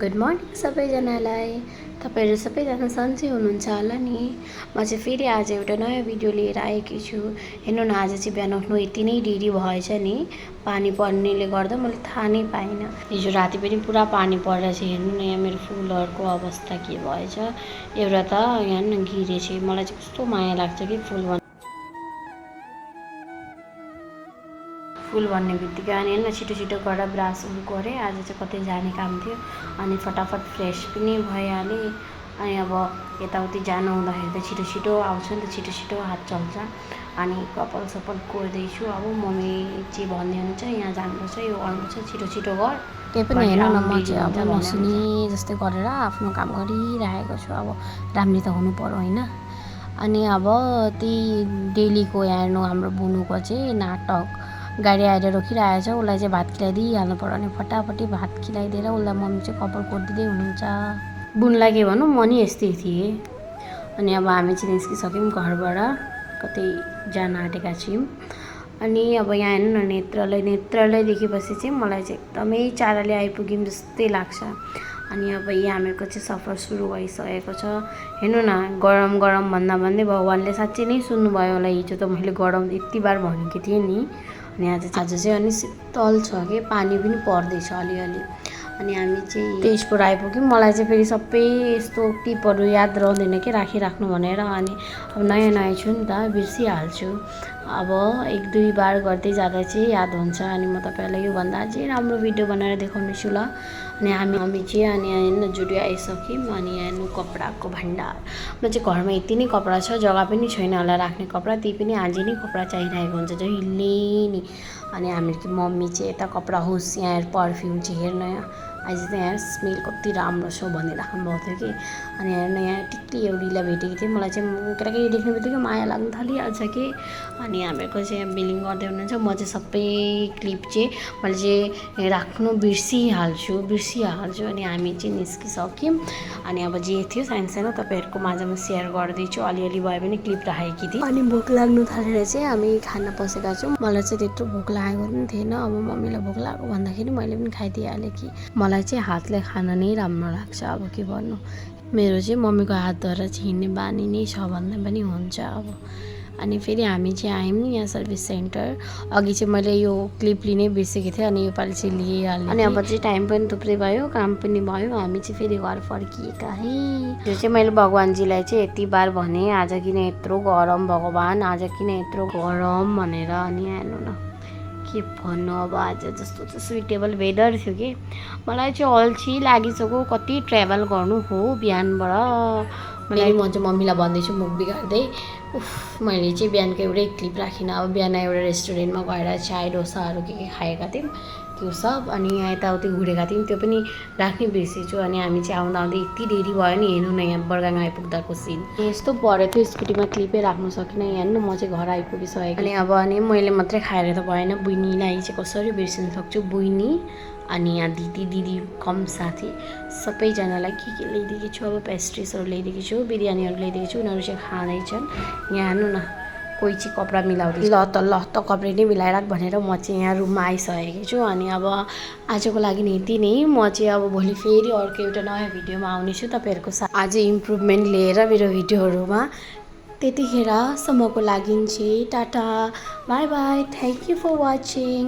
Good morning सबैजनालाई। तपाईहरु सबैजना सन्चै हुनुहुन्छ होला नि। म चाहिँ फेरि आज एउटा नयाँ भिडियो लिएर आएकी छु। हेर्नु न, आज चाहिँ बिहान उठ्नु यति नै ढिरी भएछ नि। पानी पर्नेले गर्दा मैले थाहा नै पाइनँ। हिजो राति पनि पुरा पानी परेर चाहिँ हेर्नु न यहाँ मेरो फुलहरुको अवस्था के भएछ। एउटा त यहाँ न गिरेछ। मलाई चाहिँ कस्तो माया लाग्छ कि फुल भन्ने बित्तिकै अनि हेर्न छिटो छिटो गरेर ब्रसहरू गरेँ। आज चाहिँ कतै जाने काम थियो अनि फटाफट फ्रेस पनि भइहालेँ। अनि अब यताउति जानु हुँदाखेरि त छिटो छिटो आउँछ नि त, छिटो छिटो हात चल्छ। अनि कपाल सपाल कोर्दैछु। अब मम्मी चाहिँ भन्दै हुनुहुन्छ यहाँ जानुपर्छ, यो गर्नुपर्छ, छिटो छिटो गर। त्यही पनि हेर्नु न, म चाहिँ अब नसुनी जस्तै गरेर आफ्नो काम गरिरहेको छु। अब राम्री त हुनु पर्यो होइन। अनि अब त्यही डेलीको यहाँ हेर्नु हाम्रो बुनुको चाहिँ नाटक। गाडी आएर रोकिरहेछ, उसलाई चाहिँ भात खिलाइदिइहाल्नु पर्यो। अनि फटाफटी भात खिलाइदिएर उसलाई मम्मी चाहिँ कपाल कोर्दिँदै हुनुहुन्छ। बुनलाई के भनौँ, म नि यस्तै थिएँ। अनि अब हामी चाहिँ निस्किसक्यौँ घरबाट, कतै जान आँटेका छौँ। अनि अब यहाँ हेर्नु न, नेत्रालय देखेपछि चाहिँ मलाई चाहिँ एकदमै चाँडोले आइपुग्यौँ जस्तै लाग्छ। अनि अब यहाँ हामीहरूको चाहिँ सफर सुरु भइसकेको छ। हेर्नु न, गरम गरम भन्दा भन्दै भगवान्ले साँच्चै नै सुन्नुभयो होला। हिजो त मैले गरम यति बार भनेको थिएँ नि। अनि आज चाहिँ अनि शीतल छ कि, पानी पनि पर्दैछ अलिअलि। अनि हामी चाहिँ तेजपुर आइपुग्यौँ। मलाई चाहिँ फेरि सबै यस्तो टिपहरू याद रहँदैन कि राखिराख्नु भनेर। अनि अब नयाँ नयाँ छु नि त, बिर्सिहाल्छु। अब 1-2 बार गर्दै जाँदा चाहिँ याद हुन्छ। अनि म तपाईँहरूलाई योभन्दा अझै राम्रो भिडियो बनाएर देखाउनेछु ल। अनि हामी चाहिँ अनि हेर्नु जुडियो आइसक्यौँ। अनि हेर्नु कपडाको भण्डार। म चाहिँ घरमा यति नै कपडा छ, जग्गा पनि छैन होला राख्ने कपडा। त्यही पनि आज नै कपडा चाहिरहेको हुन्छ जहिले नि। अनि हाम्रो मम्मी चाहिँ यता कपडा होस्, यहाँ पर्फ्युम चाहिँ हेर्न आज त यहाँ स्मेल कति राम्रो छ भनिराख्नु भएको थियो कि। अनि हेर्न यहाँ टिक्ली एउटीलाई भेटेको थिएँ। मलाई चाहिँ केटाकेटी देख्ने बित्तिकै माया लाग्न थालिहाल्छ कि। अनि हामीहरूको चाहिँ बिलिङ गर्दै हुनुहुन्छ। म चाहिँ सबै क्लिप चाहिँ मैले चाहिँ राख्नु बिर्सिहाल्छु। अनि हामी चाहिँ निस्किसक्यौँ। अनि अब जे थियो सानो तपाईँहरूको माझमा सेयर गर्दैछु। अलिअलि भए पनि क्लिप राखेकी थिएँ। अनि भोक लाग्नु थालेर चाहिँ हामी खान पसेका छौँ। मलाई चाहिँ त्यत्रो भोक लागेको पनि थिएन। अब मम्मीलाई भोक लाग्यो भन्दाखेरि मैले पनि खाइदिइहालेँ कि मलाई चाहिँ हातले खान नै राम्रो लाग्छ। अब के भन्नु, मेरो चाहिँ मम्मीको हातद्वारा चाहिँ हिँड्ने बानी नै छ भन्दा पनि हुन्छ। अब अनि फेरि हामी चाहिँ आयौँ नि यहाँ सर्भिस सेन्टर। अघि चाहिँ मैले यो क्लिप लिनै बिर्सेको थिएँ, अनि योपालि चाहिँ लिइहालेँ। अनि अब चाहिँ टाइम पनि थुप्रै भयो, काम पनि भयो। हामी चाहिँ फेरि घर फर्किएका है। त्यो चाहिँ मैले भगवान्जीलाई चाहिँ यति बार भने, आज किन यत्रो गरम भगवान्, आज किन यत्रो गरम भनेर। अनि हेर्नु न के भन्नु, अब आज जस्तो चाहिँ सुइटेबल वेदर थियो कि मलाई चाहिँ अल्छी लागिसक्यो। कति ट्राभल गर्नु हो बिहानबाट। म चाहिँ मम्मीलाई भन्दैछु मुख बिगार्दै, उफ मैले चाहिँ बिहानको एउटै क्लिप राखिनँ। अब बिहान एउटा रेस्टुरेन्टमा गएर चाय डोसाहरू के खाएका थियौँ त्यो सब। अनि यहाँ यताउति घुरेका थियौँ, त्यो पनि राख्नै बिर्सेछु। अनि हामी चाहिँ आउँदा यति देरी भयो नि। हेर्नु न यहाँ बर्गाङ आइपुग्दाको सिन यस्तो परेको थियो, स्कुटीमा क्लिपै राख्नु सकिनँ। हेर्नु म चाहिँ घर आइपुगिसकेँ। अनि मैले मात्रै खाएर त भएन, बुइनीलाई चाहिँ कसरी बिर्सिन सक्छु। बुइनी अनि यहाँ दिदी कम साथी सबैजनालाई के ल्याइदिएको छु। अब पेस्ट्रिजहरू ल्याइदिएको छु, बिरयानीहरू ल्याइदिएको छु। उनीहरू चाहिँ खाँदैछन्। यहाँ हेर्नु न, कोही चाहिँ कपडा मिलाउँदै, ल त कपडा नै मिलाइराख भनेर म चाहिँ यहाँ रुममा आइसकेको छु। अनि अब आजको लागि यति नै। म चाहिँ अब भोलि फेरि अर्को एउटा नयाँ भिडियोमा आउनेछु तपाईँहरूको साथ, आज इम्प्रुभमेन्ट लिएर मेरो भिडियोहरूमा। त्यतिखेरसम्मको लागि चाहिँ टाटा bye bye, thank you for watching.